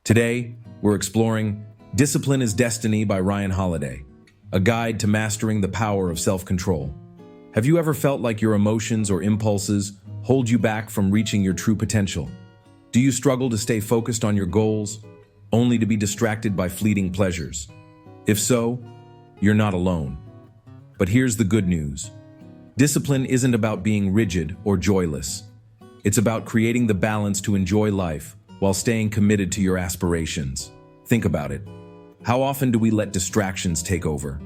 Today, we're exploring Discipline is Destiny by Ryan Holiday, a guide to mastering the power of self-control. Have you ever felt like your emotions or impulses hold you back from reaching your true potential? Do you struggle to stay focused on your goals, only to be distracted by fleeting pleasures? If so, you're not alone. But here's the good news. Discipline isn't about being rigid or joyless. It's about creating the balance to enjoy life while staying committed to your aspirations. Think about it. How often do we let distractions take over?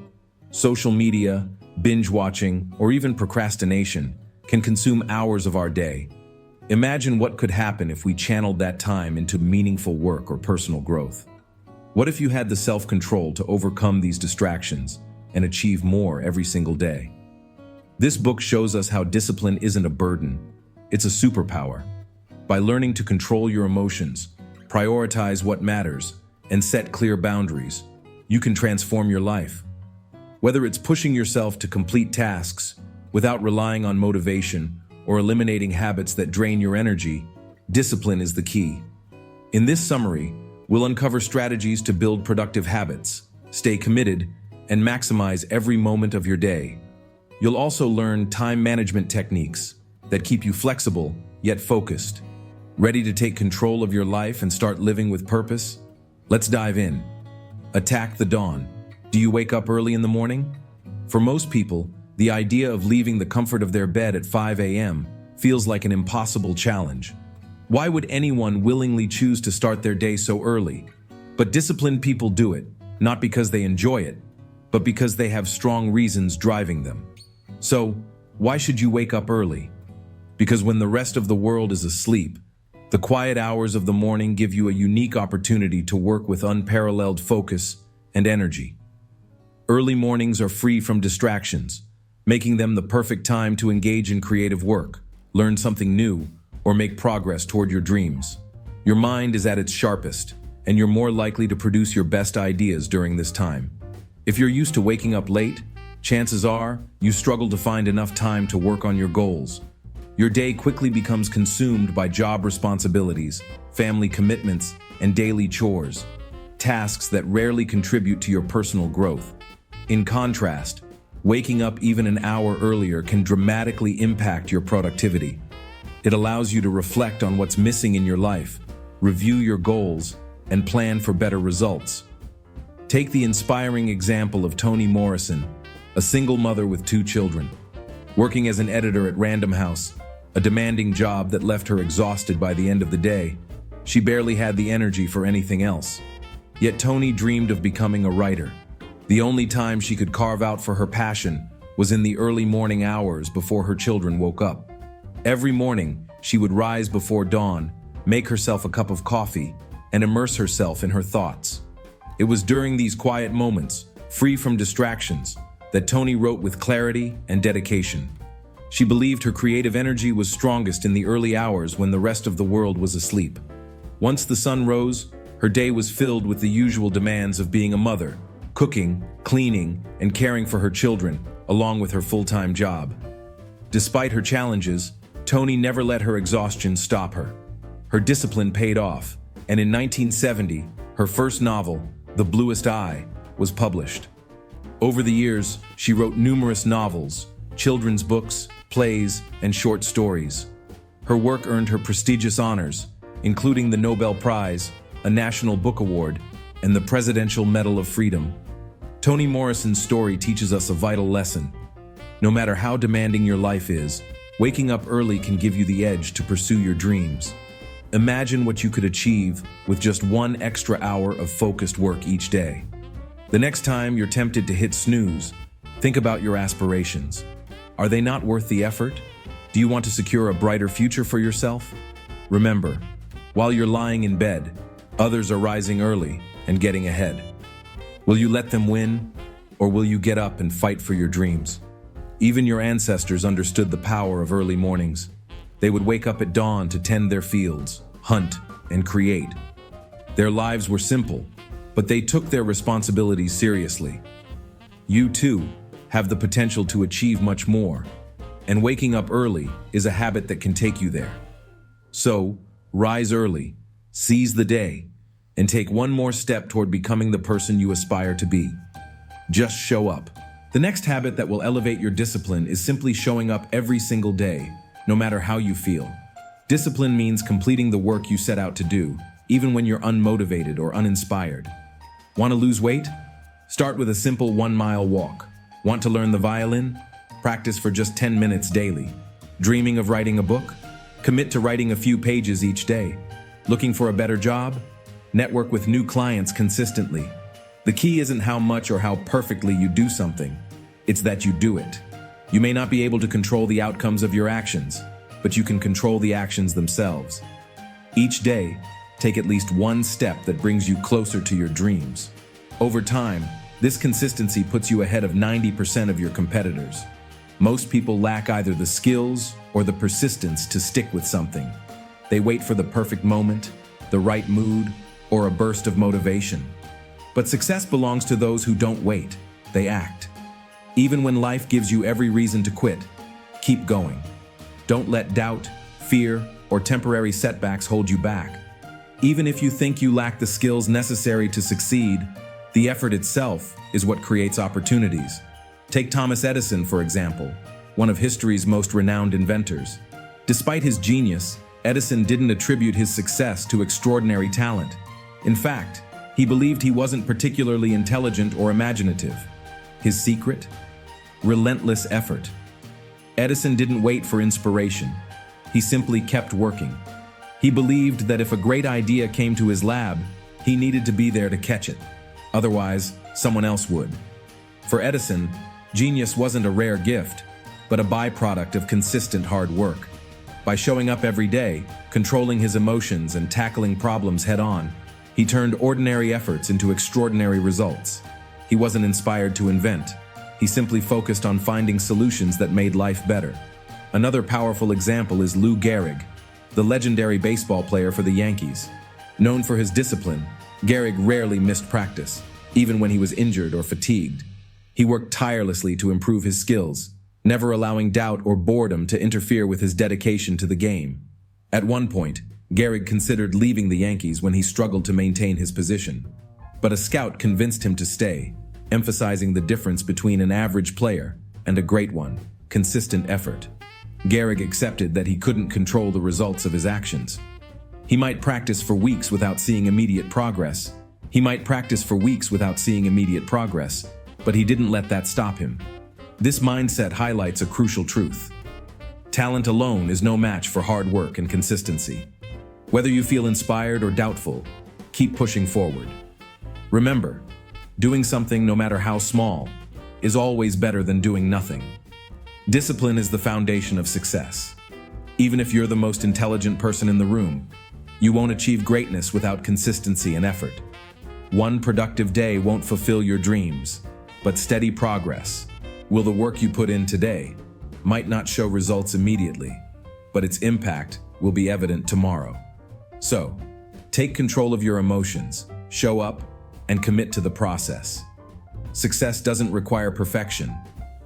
Social media, binge watching, or even procrastination can consume hours of our day. Imagine what could happen if we channeled that time into meaningful work or personal growth. What if you had the self-control to overcome these distractions and achieve more every single day? This book shows us how discipline isn't a burden, it's a superpower. By learning to control your emotions, prioritize what matters, and set clear boundaries, you can transform your life. Whether it's pushing yourself to complete tasks without relying on motivation or eliminating habits that drain your energy, discipline is the key. In this summary, we'll uncover strategies to build productive habits, stay committed, and maximize every moment of your day. You'll also learn time management techniques that keep you flexible yet focused. Ready to take control of your life and start living with purpose? Let's dive in. Attack the dawn. Do you wake up early in the morning? For most people, the idea of leaving the comfort of their bed at 5 a.m. feels like an impossible challenge. Why would anyone willingly choose to start their day so early? But disciplined people do it, not because they enjoy it, but because they have strong reasons driving them. So, why should you wake up early? Because when the rest of the world is asleep, the quiet hours of the morning give you a unique opportunity to work with unparalleled focus and energy. Early mornings are free from distractions, making them the perfect time to engage in creative work, learn something new, or make progress toward your dreams. Your mind is at its sharpest, and you're more likely to produce your best ideas during this time. If you're used to waking up late, chances are you struggle to find enough time to work on your goals. Your day quickly becomes consumed by job responsibilities, family commitments, and daily chores, tasks that rarely contribute to your personal growth. In contrast, waking up even an hour earlier can dramatically impact your productivity. It allows you to reflect on what's missing in your life, review your goals, and plan for better results. Take the inspiring example of Toni Morrison, a single mother with 2 children. Working as an editor at Random House, a demanding job that left her exhausted by the end of the day, she barely had the energy for anything else. Yet Toni dreamed of becoming a writer. The only time she could carve out for her passion was in the early morning hours before her children woke up. Every morning, she would rise before dawn, make herself a cup of coffee, and immerse herself in her thoughts. It was during these quiet moments, free from distractions, that Toni wrote with clarity and dedication. She believed her creative energy was strongest in the early hours when the rest of the world was asleep. Once the sun rose, her day was filled with the usual demands of being a mother, cooking, cleaning, and caring for her children, along with her full-time job. Despite her challenges, Toni never let her exhaustion stop her. Her discipline paid off, and in 1970, her first novel, The Bluest Eye, was published. Over the years, she wrote numerous novels, children's books, plays, and short stories. Her work earned her prestigious honors, including the Nobel Prize, a National Book Award, and the Presidential Medal of Freedom. Toni Morrison's story teaches us a vital lesson. No matter how demanding your life is, waking up early can give you the edge to pursue your dreams. Imagine what you could achieve with just 1 extra hour of focused work each day. The next time you're tempted to hit snooze, think about your aspirations. Are they not worth the effort? Do you want to secure a brighter future for yourself? Remember, while you're lying in bed, others are rising early and getting ahead. Will you let them win, or will you get up and fight for your dreams? Even your ancestors understood the power of early mornings. They would wake up at dawn to tend their fields, hunt, and create. Their lives were simple, but they took their responsibilities seriously. You too have the potential to achieve much more, and waking up early is a habit that can take you there. So, rise early, seize the day, and take one more step toward becoming the person you aspire to be. Just show up. The next habit that will elevate your discipline is simply showing up every single day, no matter how you feel. Discipline means completing the work you set out to do, even when you're unmotivated or uninspired. Want to lose weight? Start with a simple 1-mile walk. Want to learn the violin? Practice for just 10 minutes daily. Dreaming of writing a book? Commit to writing a few pages each day. Looking for a better job? Network with new clients consistently. The key isn't how much or how perfectly you do something. It's that you do it. You may not be able to control the outcomes of your actions, but you can control the actions themselves. Each day, take at least one step that brings you closer to your dreams. Over time, this consistency puts you ahead of 90% of your competitors. Most people lack either the skills or the persistence to stick with something. They wait for the perfect moment, the right mood, or a burst of motivation. But success belongs to those who don't wait, they act. Even when life gives you every reason to quit, keep going. Don't let doubt, fear, or temporary setbacks hold you back. Even if you think you lack the skills necessary to succeed, the effort itself is what creates opportunities. Take Thomas Edison, for example, one of history's most renowned inventors. Despite his genius, Edison didn't attribute his success to extraordinary talent. In fact, he believed he wasn't particularly intelligent or imaginative. His secret? Relentless effort. Edison didn't wait for inspiration. He simply kept working. He believed that if a great idea came to his lab, he needed to be there to catch it. Otherwise, someone else would. For Edison, genius wasn't a rare gift, but a byproduct of consistent hard work. By showing up every day, controlling his emotions and tackling problems head-on, he turned ordinary efforts into extraordinary results. He wasn't inspired to invent. He simply focused on finding solutions that made life better. Another powerful example is Lou Gehrig, the legendary baseball player for the Yankees. Known for his discipline, Gehrig rarely missed practice, even when he was injured or fatigued. He worked tirelessly to improve his skills, never allowing doubt or boredom to interfere with his dedication to the game. At one point, Gehrig considered leaving the Yankees when he struggled to maintain his position. But a scout convinced him to stay, emphasizing the difference between an average player and a great one: consistent effort. Gehrig accepted that he couldn't control the results of his actions. He might practice for weeks without seeing immediate progress. But he didn't let that stop him. This mindset highlights a crucial truth. Talent alone is no match for hard work and consistency. Whether you feel inspired or doubtful, keep pushing forward. Remember, doing something, no matter how small, is always better than doing nothing. Discipline is the foundation of success. Even if you're the most intelligent person in the room, you won't achieve greatness without consistency and effort. One productive day won't fulfill your dreams, but steady progress will. The work you put in today might not show results immediately, but its impact will be evident tomorrow. So, take control of your emotions, show up, and commit to the process. Success doesn't require perfection.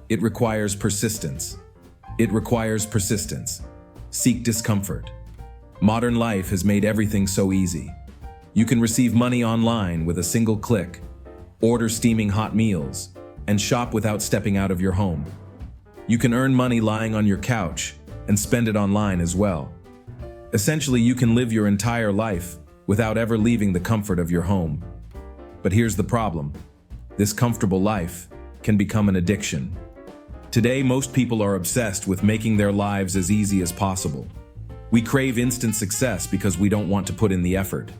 It requires persistence. Seek discomfort. Modern life has made everything so easy. You can receive money online with a single click, order steaming hot meals, and shop without stepping out of your home. You can earn money lying on your couch and spend it online as well. Essentially, you can live your entire life without ever leaving the comfort of your home. But here's the problem. This comfortable life can become an addiction. Today, most people are obsessed with making their lives as easy as possible. We crave instant success because we don't want to put in the effort.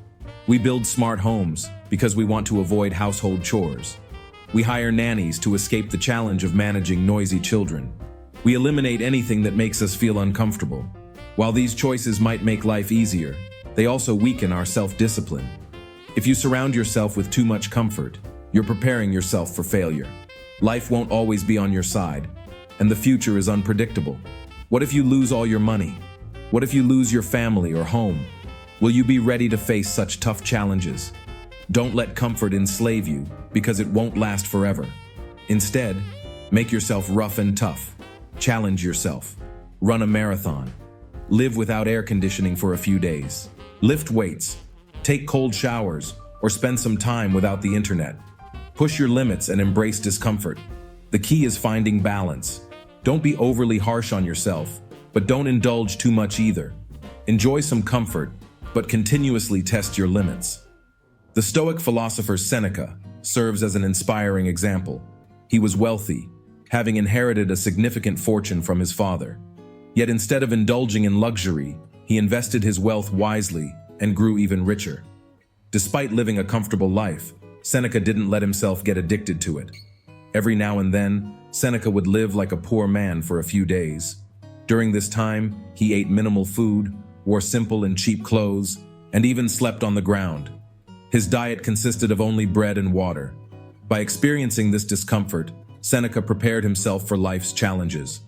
We build smart homes because we want to avoid household chores. We hire nannies to escape the challenge of managing noisy children. We eliminate anything that makes us feel uncomfortable. While these choices might make life easier, they also weaken our self-discipline. If you surround yourself with too much comfort, you're preparing yourself for failure. Life won't always be on your side, and the future is unpredictable. What if you lose all your money? What if you lose your family or home? Will you be ready to face such tough challenges? Don't let comfort enslave you, because it won't last forever. Instead, make yourself rough and tough. Challenge yourself. Run a marathon. Live without air conditioning for a few days. Lift weights. Take cold showers, or spend some time without the internet. Push your limits and embrace discomfort. The key is finding balance. Don't be overly harsh on yourself, but don't indulge too much either. Enjoy some comfort, but continuously test your limits. The Stoic philosopher Seneca serves as an inspiring example. He was wealthy, having inherited a significant fortune from his father. Yet instead of indulging in luxury, he invested his wealth wisely and grew even richer. Despite living a comfortable life, Seneca didn't let himself get addicted to it. Every now and then, Seneca would live like a poor man for a few days. During this time, he ate minimal food, wore simple and cheap clothes, and even slept on the ground. His diet consisted of only bread and water. By experiencing this discomfort, Seneca prepared himself for life's challenges.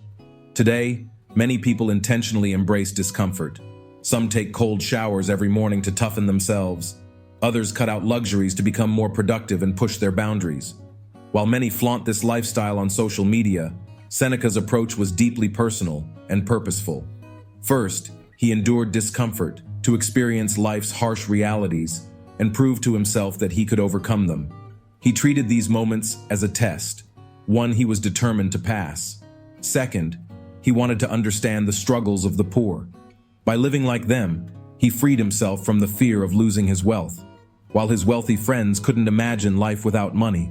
Today, many people intentionally embrace discomfort. Some take cold showers every morning to toughen themselves. Others cut out luxuries to become more productive and push their boundaries. While many flaunt this lifestyle on social media, Seneca's approach was deeply personal and purposeful. First, he endured discomfort to experience life's harsh realities and prove to himself that he could overcome them. He treated these moments as a test, one he was determined to pass. Second, he wanted to understand the struggles of the poor. By living like them, he freed himself from the fear of losing his wealth. While his wealthy friends couldn't imagine life without money,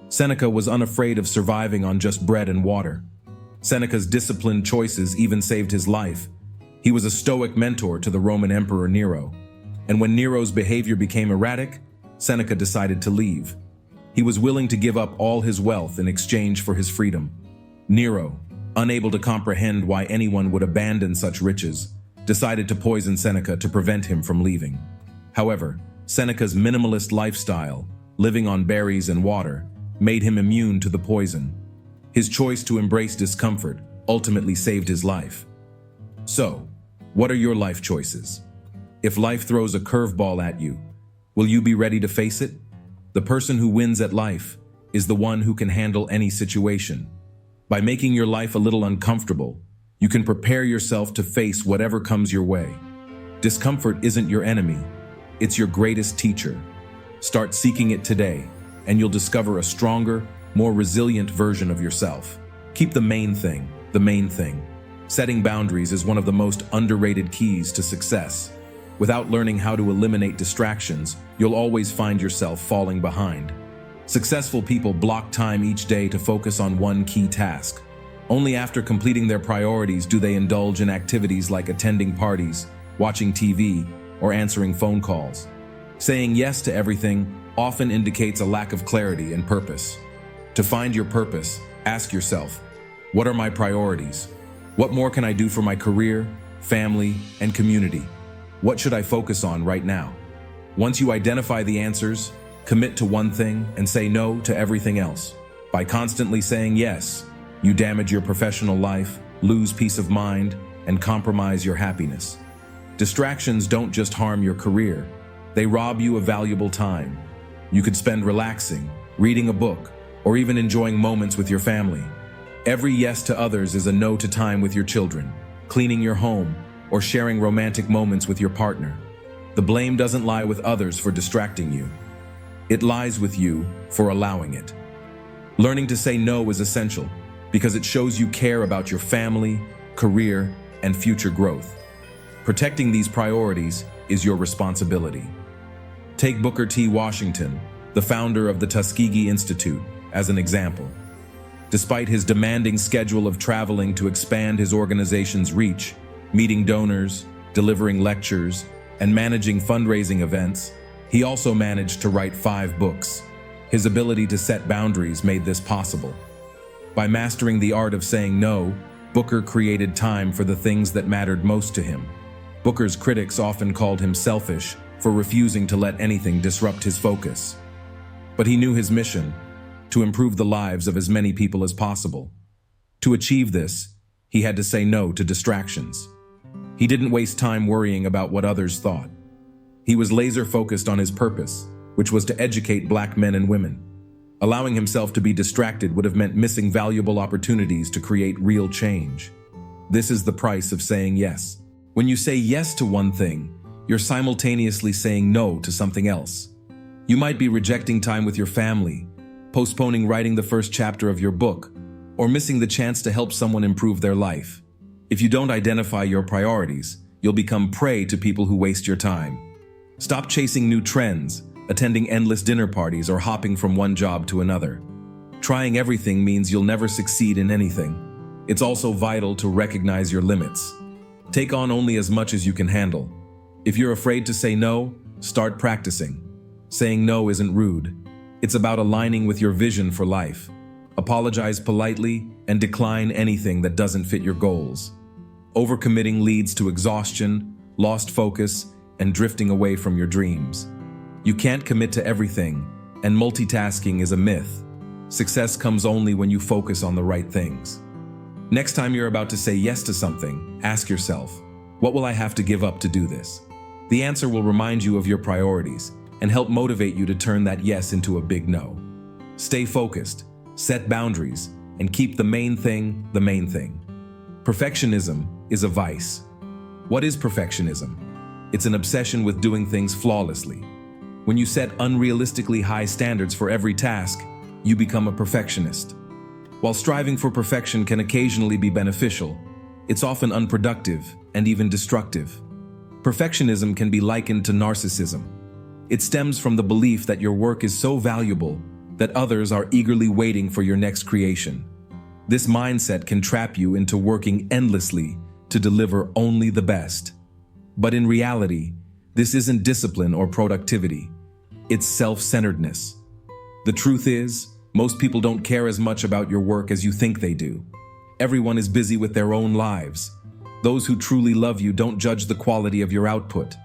Seneca was unafraid of surviving on just bread and water. Seneca's disciplined choices even saved his life. He was a Stoic mentor to the Roman Emperor Nero. And when Nero's behavior became erratic, Seneca decided to leave. He was willing to give up all his wealth in exchange for his freedom. Nero, unable to comprehend why anyone would abandon such riches, decided to poison Seneca to prevent him from leaving. However, Seneca's minimalist lifestyle, living on berries and water, made him immune to the poison. His choice to embrace discomfort ultimately saved his life. So, what are your life choices? If life throws a curveball at you, will you be ready to face it? The person who wins at life is the one who can handle any situation. By making your life a little uncomfortable, you can prepare yourself to face whatever comes your way. Discomfort isn't your enemy, it's your greatest teacher. Start seeking it today, and you'll discover a stronger, more resilient version of yourself. Keep the main thing, the main thing. Setting boundaries is one of the most underrated keys to success. Without learning how to eliminate distractions, you'll always find yourself falling behind. Successful people block time each day to focus on one key task. Only after completing their priorities do they indulge in activities like attending parties, watching TV, or answering phone calls. Saying yes to everything often indicates a lack of clarity and purpose. To find your purpose, ask yourself, what are my priorities? What more can I do for my career, family, and community? What should I focus on right now? Once you identify the answers, commit to one thing and say no to everything else. By constantly saying yes, you damage your professional life, lose peace of mind, and compromise your happiness. Distractions don't just harm your career, they rob you of valuable time. You could spend relaxing, reading a book, or even enjoying moments with your family. Every yes to others is a no to time with your children, cleaning your home, or sharing romantic moments with your partner. The blame doesn't lie with others for distracting you. It lies with you for allowing it. Learning to say no is essential because it shows you care about your family, career, and future growth. Protecting these priorities is your responsibility. Take Booker T. Washington, the founder of the Tuskegee Institute, as an example. Despite his demanding schedule of traveling to expand his organization's reach, meeting donors, delivering lectures, and managing fundraising events, he also managed to write 5 books. His ability to set boundaries made this possible. By mastering the art of saying no, Booker created time for the things that mattered most to him. Booker's critics often called him selfish for refusing to let anything disrupt his focus. But he knew his mission, to improve the lives of as many people as possible. To achieve this, he had to say no to distractions. He didn't waste time worrying about what others thought. He was laser-focused on his purpose, which was to educate Black men and women. Allowing himself to be distracted would have meant missing valuable opportunities to create real change. This is the price of saying yes. When you say yes to one thing, you're simultaneously saying no to something else. You might be rejecting time with your family, postponing writing the first chapter of your book, or missing the chance to help someone improve their life. If you don't identify your priorities, you'll become prey to people who waste your time. Stop chasing new trends, attending endless dinner parties, or hopping from one job to another. Trying everything means you'll never succeed in anything. It's also vital to recognize your limits. Take on only as much as you can handle. If you're afraid to say no, start practicing. Saying no isn't rude. It's about aligning with your vision for life. Apologize politely and decline anything that doesn't fit your goals. Overcommitting leads to exhaustion, lost focus, and drifting away from your dreams. You can't commit to everything, and multitasking is a myth. Success comes only when you focus on the right things. Next time you're about to say yes to something, ask yourself, what will I have to give up to do this? The answer will remind you of your priorities and help motivate you to turn that yes into a big no. Stay focused, set boundaries, and keep the main thing the main thing. Perfectionism is a vice. What is perfectionism? It's an obsession with doing things flawlessly. When you set unrealistically high standards for every task, you become a perfectionist. While striving for perfection can occasionally be beneficial, it's often unproductive and even destructive. Perfectionism can be likened to narcissism. It stems from the belief that your work is so valuable that others are eagerly waiting for your next creation. This mindset can trap you into working endlessly to deliver only the best. But in reality, this isn't discipline or productivity. It's self-centeredness. The truth is, most people don't care as much about your work as you think they do. Everyone is busy with their own lives. Those who truly love you don't judge the quality of your output.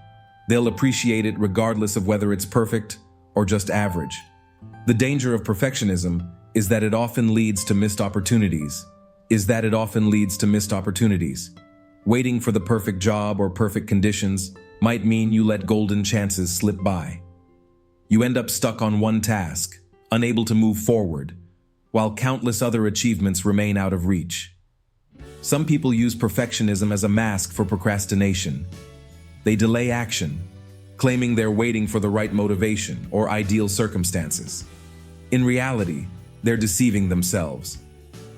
They'll appreciate it regardless of whether it's perfect or just average. The danger of perfectionism is that it often leads to missed opportunities. Waiting for the perfect job or perfect conditions might mean you let golden chances slip by. You end up stuck on one task, unable to move forward, while countless other achievements remain out of reach. Some people use perfectionism as a mask for procrastination. They delay action, claiming they're waiting for the right motivation or ideal circumstances. In reality, they're deceiving themselves.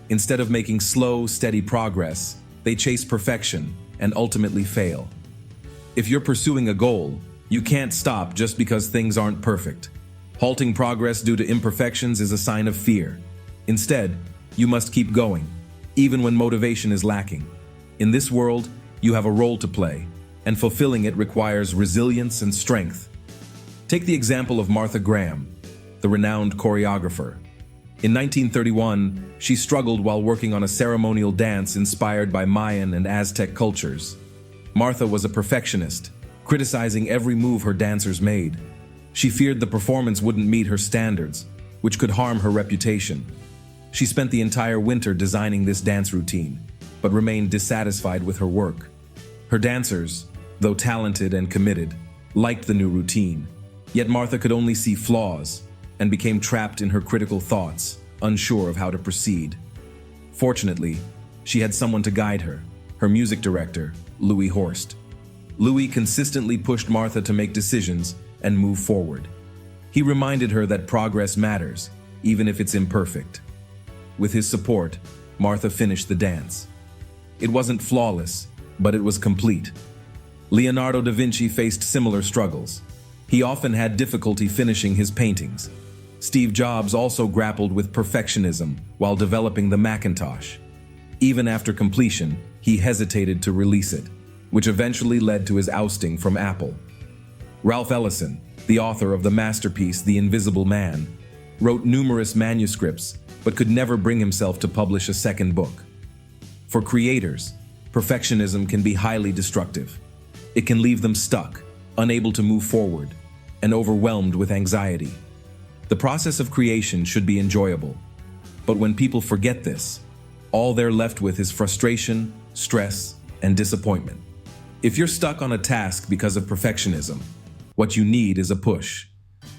Instead of making slow, steady progress, they chase perfection and ultimately fail. If you're pursuing a goal, you can't stop just because things aren't perfect. Halting progress due to imperfections is a sign of fear. Instead, you must keep going, even when motivation is lacking. In this world, you have a role to play, and fulfilling it requires resilience and strength. Take the example of Martha Graham, the renowned choreographer. In 1931, she struggled while working on a ceremonial dance inspired by Mayan and Aztec cultures. Martha was a perfectionist, criticizing every move her dancers made. She feared the performance wouldn't meet her standards, which could harm her reputation. She spent the entire winter designing this dance routine, but remained dissatisfied with her work. Her dancers, though talented and committed, liked the new routine. Yet Martha could only see flaws and became trapped in her critical thoughts, unsure of how to proceed. Fortunately, she had someone to guide her, her music director, Louis Horst. Louis consistently pushed Martha to make decisions and move forward. He reminded her that progress matters, even if it's imperfect. With his support, Martha finished the dance. It wasn't flawless, but it was complete. Leonardo da Vinci faced similar struggles. He often had difficulty finishing his paintings. Steve Jobs also grappled with perfectionism while developing the Macintosh. Even after completion, he hesitated to release it, which eventually led to his ousting from Apple. Ralph Ellison, the author of the masterpiece The Invisible Man, wrote numerous manuscripts but could never bring himself to publish a second book. For creators, perfectionism can be highly destructive. It can leave them stuck, unable to move forward, and overwhelmed with anxiety. The process of creation should be enjoyable, but when people forget this, all they're left with is frustration, stress, and disappointment. If you're stuck on a task because of perfectionism, what you need is a push.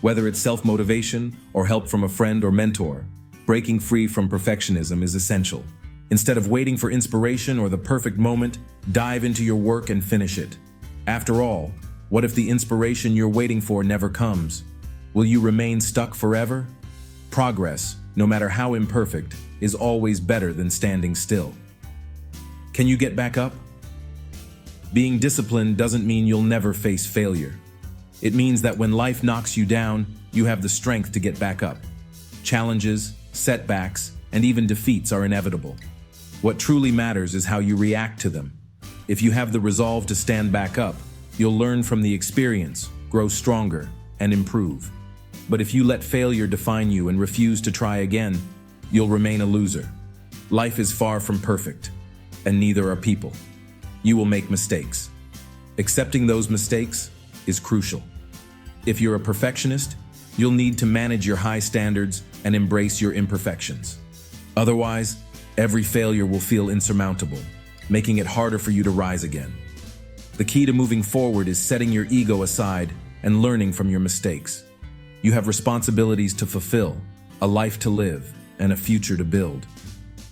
Whether it's self-motivation or help from a friend or mentor, breaking free from perfectionism is essential. Instead of waiting for inspiration or the perfect moment, dive into your work and finish it. After all, what if the inspiration you're waiting for never comes? Will you remain stuck forever? Progress, no matter how imperfect, is always better than standing still. Can you get back up? Being disciplined doesn't mean you'll never face failure. It means that when life knocks you down, you have the strength to get back up. Challenges, setbacks, and even defeats are inevitable. What truly matters is how you react to them. If you have the resolve to stand back up, you'll learn from the experience, grow stronger, and improve. But if you let failure define you and refuse to try again, you'll remain a loser. Life is far from perfect, and neither are people. You will make mistakes. Accepting those mistakes is crucial. If you're a perfectionist, you'll need to manage your high standards and embrace your imperfections. Otherwise, every failure will feel insurmountable, making it harder for you to rise again. The key to moving forward is setting your ego aside and learning from your mistakes. You have responsibilities to fulfill, a life to live, and a future to build.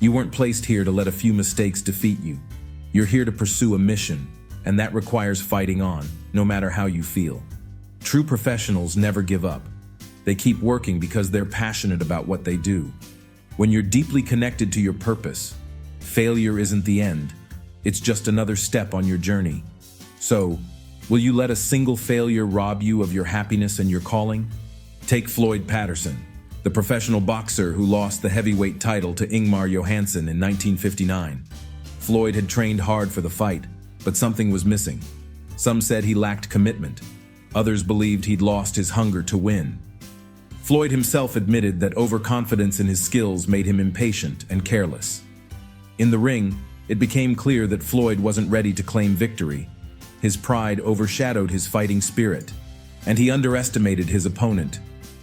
You weren't placed here to let a few mistakes defeat you. You're here to pursue a mission, and that requires fighting on, no matter how you feel. True professionals never give up. They keep working because they're passionate about what they do. When you're deeply connected to your purpose, failure isn't the end. It's just another step on your journey. So, will you let a single failure rob you of your happiness and your calling? Take Floyd Patterson, the professional boxer who lost the heavyweight title to Ingmar Johansson in 1959. Floyd had trained hard for the fight, but something was missing. Some said he lacked commitment. Others believed he'd lost his hunger to win. Floyd himself admitted that overconfidence in his skills made him impatient and careless. In the ring, it became clear that Floyd wasn't ready to claim victory. His pride overshadowed his fighting spirit, and he underestimated his opponent,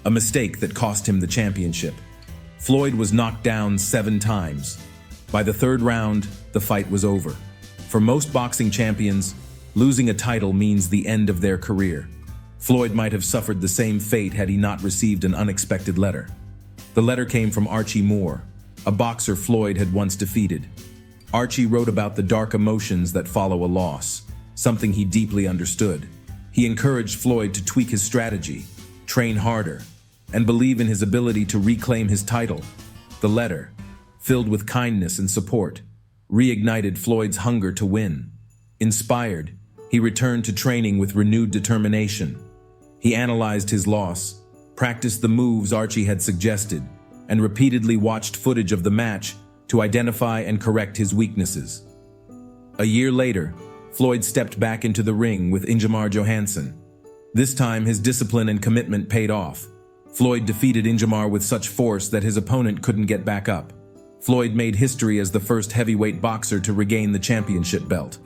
a mistake that cost him the championship. Floyd was knocked down 7 times. By the 3rd round, the fight was over. For most boxing champions, losing a title means the end of their career. Floyd might have suffered the same fate had he not received an unexpected letter. The letter came from Archie Moore, a boxer Floyd had once defeated. Archie wrote about the dark emotions that follow a loss, something he deeply understood. He encouraged Floyd to tweak his strategy, train harder, and believe in his ability to reclaim his title. The letter, filled with kindness and support, reignited Floyd's hunger to win. Inspired, he returned to training with renewed determination. He analyzed his loss, practiced the moves Archie had suggested, and repeatedly watched footage of the match to identify and correct his weaknesses. A year later, Floyd stepped back into the ring with Ingmar Johansson. This time, his discipline and commitment paid off. Floyd defeated Ingmar with such force that his opponent couldn't get back up. Floyd made history as the first heavyweight boxer to regain the championship belt.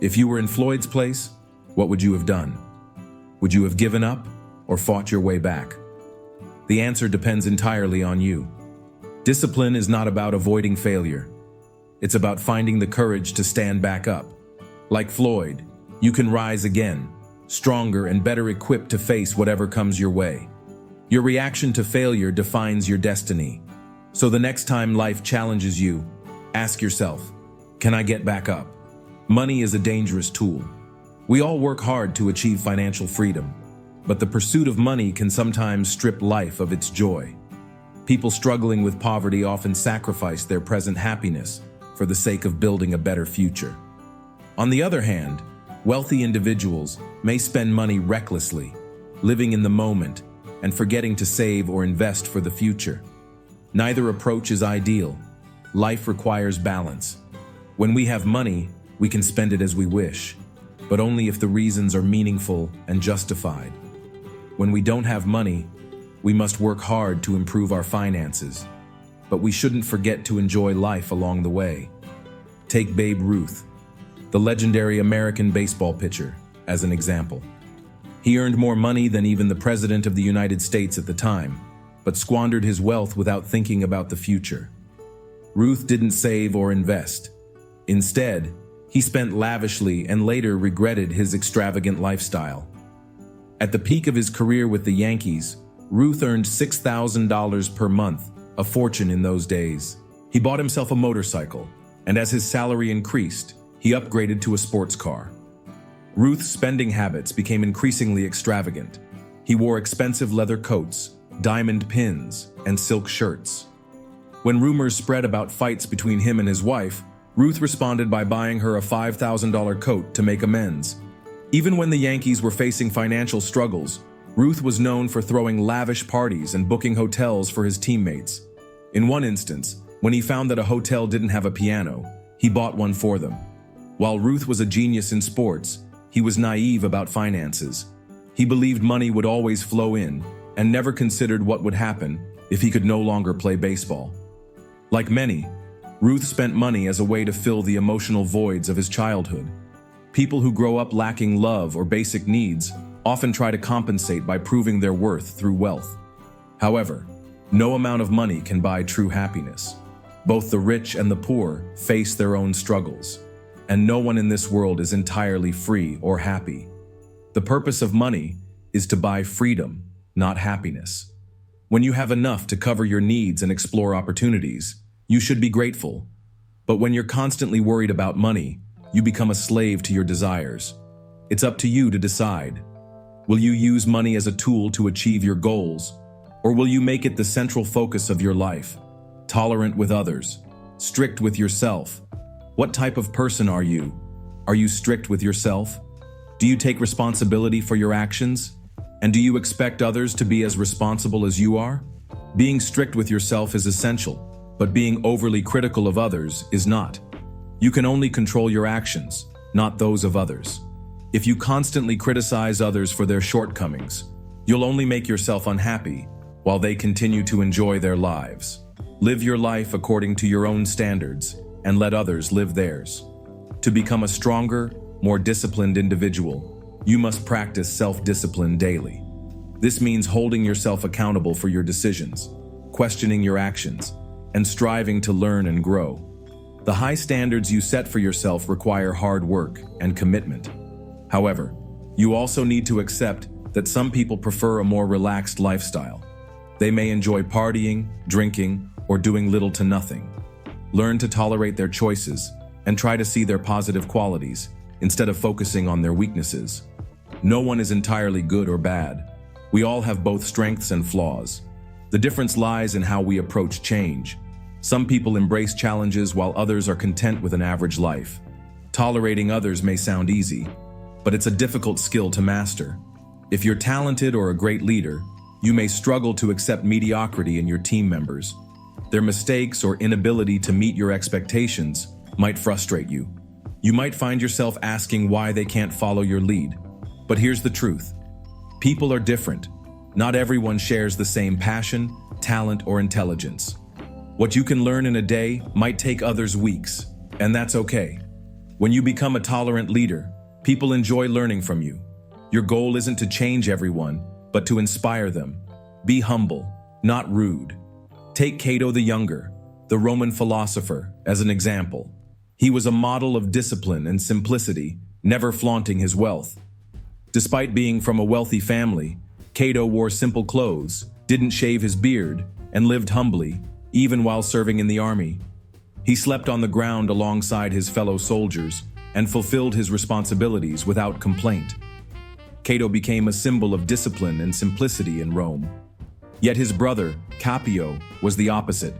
If you were in Floyd's place, what would you have done? Would you have given up or fought your way back? The answer depends entirely on you. Discipline is not about avoiding failure. It's about finding the courage to stand back up. Like Floyd, you can rise again, stronger and better equipped to face whatever comes your way. Your reaction to failure defines your destiny. So the next time life challenges you, ask yourself, can I get back up? Money is a dangerous tool. We all work hard to achieve financial freedom, but the pursuit of money can sometimes strip life of its joy. People struggling with poverty often sacrifice their present happiness for the sake of building a better future. On the other hand, wealthy individuals may spend money recklessly, living in the moment and forgetting to save or invest for the future. Neither approach is ideal. Life requires balance. When we have money, we can spend it as we wish, but only if the reasons are meaningful and justified. When we don't have money, we must work hard to improve our finances, but we shouldn't forget to enjoy life along the way. Take Babe Ruth, the legendary American baseball pitcher, as an example. He earned more money than even the President of the United States at the time, but squandered his wealth without thinking about the future. Ruth didn't save or invest. Instead, he spent lavishly and later regretted his extravagant lifestyle. At the peak of his career with the Yankees, Ruth earned $6,000 per month, a fortune in those days. He bought himself a motorcycle, and as his salary increased, he upgraded to a sports car. Ruth's spending habits became increasingly extravagant. He wore expensive leather coats, diamond pins, and silk shirts. When rumors spread about fights between him and his wife, Ruth responded by buying her a $5,000 coat to make amends. Even when the Yankees were facing financial struggles, Ruth was known for throwing lavish parties and booking hotels for his teammates. In one instance, when he found that a hotel didn't have a piano, he bought one for them. While Ruth was a genius in sports, he was naive about finances. He believed money would always flow in and never considered what would happen if he could no longer play baseball. Like many, Ruth spent money as a way to fill the emotional voids of his childhood. People who grow up lacking love or basic needs often try to compensate by proving their worth through wealth. However, no amount of money can buy true happiness. Both the rich and the poor face their own struggles, and no one in this world is entirely free or happy. The purpose of money is to buy freedom, not happiness. When you have enough to cover your needs and explore opportunities, you should be grateful. But when you're constantly worried about money, you become a slave to your desires. It's up to you to decide. Will you use money as a tool to achieve your goals, or will you make it the central focus of your life? Tolerant with others, strict with yourself. What type of person are you? Are you strict with yourself? Do you take responsibility for your actions? And do you expect others to be as responsible as you are? Being strict with yourself is essential, but being overly critical of others is not. You can only control your actions, not those of others. If you constantly criticize others for their shortcomings, you'll only make yourself unhappy while they continue to enjoy their lives. Live your life according to your own standards and let others live theirs. To become a stronger, more disciplined individual, you must practice self-discipline daily. This means holding yourself accountable for your decisions, questioning your actions, and striving to learn and grow. The high standards you set for yourself require hard work and commitment. However, you also need to accept that some people prefer a more relaxed lifestyle. They may enjoy partying, drinking, or doing little to nothing. Learn to tolerate their choices and try to see their positive qualities instead of focusing on their weaknesses. No one is entirely good or bad. We all have both strengths and flaws. The difference lies in how we approach change. Some people embrace challenges while others are content with an average life. Tolerating others may sound easy, but it's a difficult skill to master. If you're talented or a great leader, you may struggle to accept mediocrity in your team members. Their mistakes or inability to meet your expectations might frustrate you. You might find yourself asking why they can't follow your lead. But here's the truth. People are different. Not everyone shares the same passion, talent, or intelligence. What you can learn in a day might take others weeks, and that's okay. When you become a tolerant leader, people enjoy learning from you. Your goal isn't to change everyone, but to inspire them. Be humble, not rude. Take Cato the Younger, the Roman philosopher, as an example. He was a model of discipline and simplicity, never flaunting his wealth. Despite being from a wealthy family, Cato wore simple clothes, didn't shave his beard, and lived humbly, even while serving in the army. He slept on the ground alongside his fellow soldiers and fulfilled his responsibilities without complaint. Cato became a symbol of discipline and simplicity in Rome. Yet his brother, Capio, was the opposite,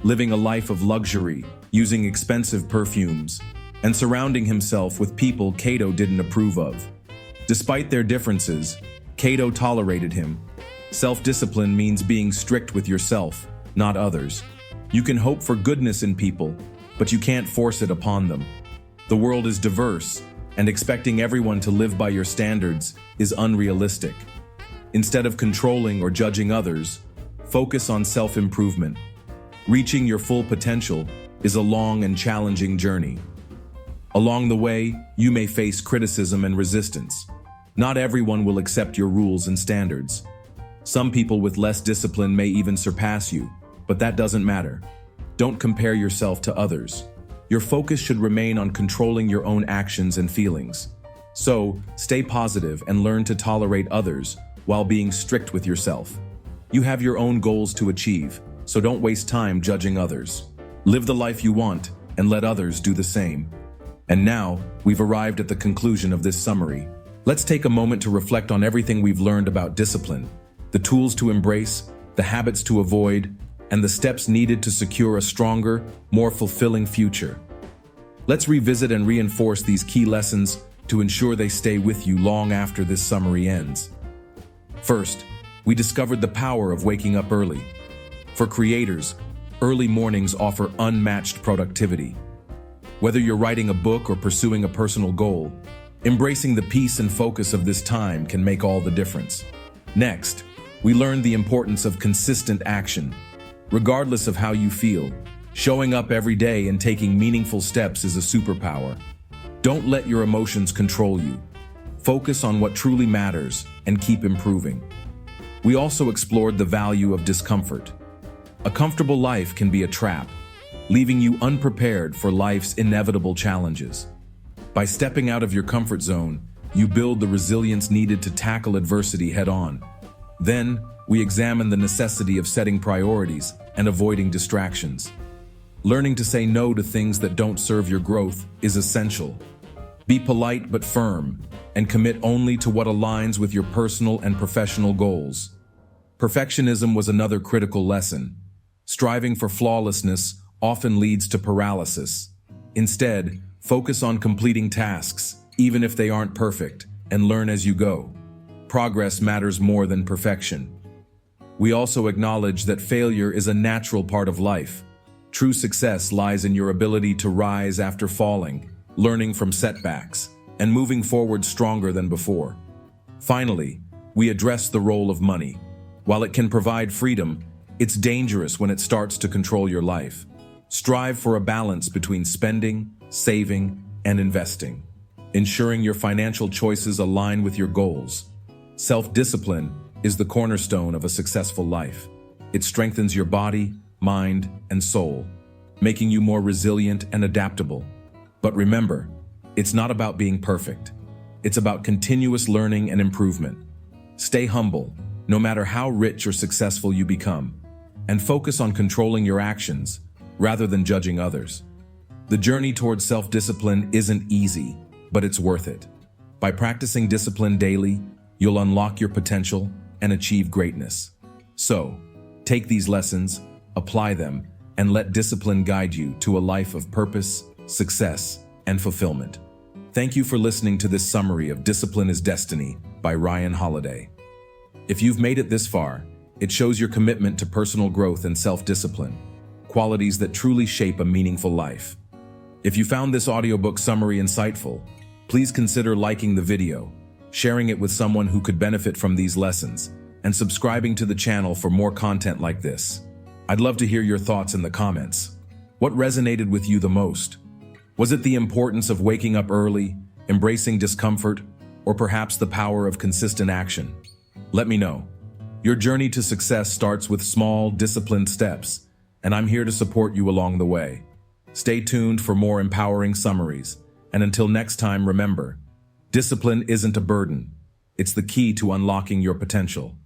living a life of luxury, using expensive perfumes, and surrounding himself with people Cato didn't approve of. Despite their differences, Cato tolerated him. Self-discipline means being strict with yourself, not others. You can hope for goodness in people, but you can't force it upon them. The world is diverse, and expecting everyone to live by your standards is unrealistic. Instead of controlling or judging others, focus on self-improvement. Reaching your full potential is a long and challenging journey. Along the way, you may face criticism and resistance. Not everyone will accept your rules and standards. Some people with less discipline may even surpass you, but that doesn't matter. Don't compare yourself to others. Your focus should remain on controlling your own actions and feelings. So, stay positive and learn to tolerate others while being strict with yourself. You have your own goals to achieve, so don't waste time judging others. Live the life you want and let others do the same. And now, we've arrived at the conclusion of this summary. Let's take a moment to reflect on everything we've learned about discipline, the tools to embrace, the habits to avoid, and the steps needed to secure a stronger, more fulfilling future. Let's revisit and reinforce these key lessons to ensure they stay with you long after this summary ends. First, we discovered the power of waking up early. For creators, early mornings offer unmatched productivity. Whether you're writing a book or pursuing a personal goal, embracing the peace and focus of this time can make all the difference. Next, we learned the importance of consistent action. Regardless of how you feel, showing up every day and taking meaningful steps is a superpower. Don't let your emotions control you. Focus on what truly matters and keep improving. We also explored the value of discomfort. A comfortable life can be a trap, leaving you unprepared for life's inevitable challenges. By stepping out of your comfort zone, you build the resilience needed to tackle adversity head-on. Then, we examine the necessity of setting priorities and avoiding distractions. Learning to say no to things that don't serve your growth is essential. Be polite but firm, and commit only to what aligns with your personal and professional goals. Perfectionism was another critical lesson. Striving for flawlessness often leads to paralysis. Instead, focus on completing tasks, even if they aren't perfect, and learn as you go. Progress matters more than perfection. We also acknowledge that failure is a natural part of life. True success lies in your ability to rise after falling, learning from setbacks, and moving forward stronger than before. Finally, we address the role of money. While it can provide freedom, it's dangerous when it starts to control your life. Strive for a balance between spending, saving, and investing, ensuring your financial choices align with your goals. Self-discipline is the cornerstone of a successful life. It strengthens your body, mind, and soul, making you more resilient and adaptable. But remember, it's not about being perfect. It's about continuous learning and improvement. Stay humble, no matter how rich or successful you become, and focus on controlling your actions rather than judging others. The journey towards self-discipline isn't easy, but it's worth it. By practicing discipline daily, you'll unlock your potential and achieve greatness. So, take these lessons, apply them, and let discipline guide you to a life of purpose, success, and fulfillment. Thank you for listening to this summary of Discipline is Destiny by Ryan Holiday. If you've made it this far, it shows your commitment to personal growth and self-discipline, qualities that truly shape a meaningful life. If you found this audiobook summary insightful, please consider liking the video, sharing it with someone who could benefit from these lessons, and subscribing to the channel for more content like this. I'd love to hear your thoughts in the comments. What resonated with you the most? Was it the importance of waking up early, embracing discomfort, or perhaps the power of consistent action? Let me know. Your journey to success starts with small, disciplined steps, and I'm here to support you along the way. Stay tuned for more empowering summaries, and until next time, remember, discipline isn't a burden. It's the key to unlocking your potential.